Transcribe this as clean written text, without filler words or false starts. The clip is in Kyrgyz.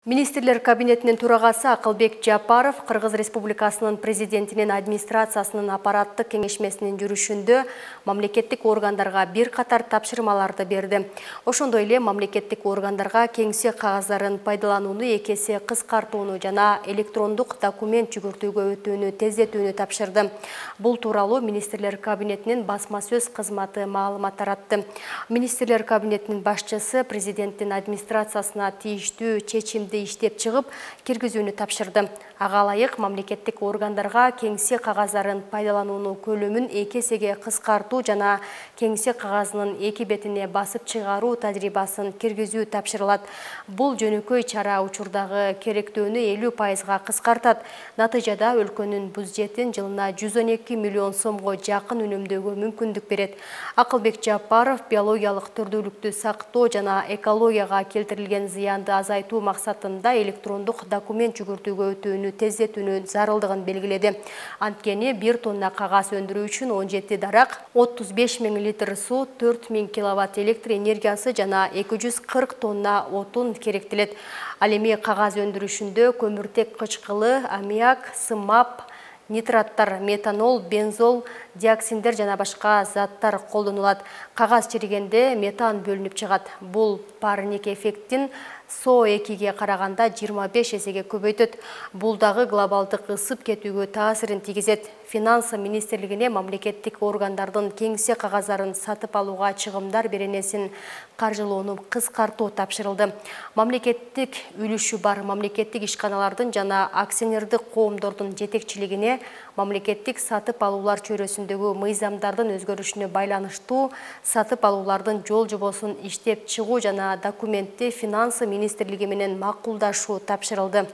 Министрлер кабинетінің төрағасы Акылбек Жапаров Кыргыз Республикасының президентінің администрациясының аппараттық кеңешмесінің жүрүшүндө мамлекеттик органдарга бир катар тапшырмаларды берди. Ошондой эле мамлекеттик органдарга кеңсе кагаздарын пайдаланууну экесе кыскартууну жана электрондук документ жүгүртүүгө өтүүнү тездетүүнү тапшырды. Бул тууралуу Министрлер кабинетинин басма сөз кызматы маалымат таратты. Министрлер кабинетинин башчысы президенттин администрациясына тийиштүү чечимди иштеп чыгып, киргизүүнү тапшырды. Ага ылайык мамлекеттик органдарга кеңсе кагаздарын пайдаланууну көлөмүн 2 эсеге кыскартуу жана кеңсе кагазынын 2 бетине басып чыгаруу тажрыйбасын киргизүү тапшырылат. Бул жөнөкөй чара учурдагы керектөөнү 50%га кыскартат. Натыйжада өлкөнүн бюджетин жылына 112 миллион сомго жакын үнөмдөөгө мүмкүндүк берет. Акылбек Жапаров биологиялык түрдүүлүктү сактоо жана экологияга келтирилген зыянды азайтуу максатында электрондук документ жүгүртүүгө өтүүнү тездетүүнүн зарылдыгын белгиледи. Анткени 1 тонна кагаз өндүрүү үчүн 17 дарак, 35 000 литр суу, 4 000 киловатт электр энергиясы жана 240 тонна отун керектелет. Ал эми кагаз өндүрүшүндө көмүртек кычкылы, аммиак, сымап, нитраттар, метанол, бензол, диоксиндер жана башка заттар колдонулат. Кагаз чиригенде метан бөлүнүп чыгат. Бул парник эффектин СО2-ге караганда 25 эсеге көбөйтөт. Бул дагы глобалдык ысып кетүүгө таасирин тийгизет. Финансы министрлигине мамлекеттик органдардын кеңсе кагаздарын сатып алууга чыгымдар беренесин каржылоону кыскартуу тапшырылды. Мамлекеттик үлүшү бар мамлекеттик ишканалардын жана акционердик коомдордун жетекчилигине мамлекеттик сатып алуулар чөйрөсүндөгү мыйзамдардын өзгөрүшүнө байланыштуу сатып алуулардын жол жобосун иштеп чыгуу жана документти финансы министрлиги менен макулдашуу тапшырылды.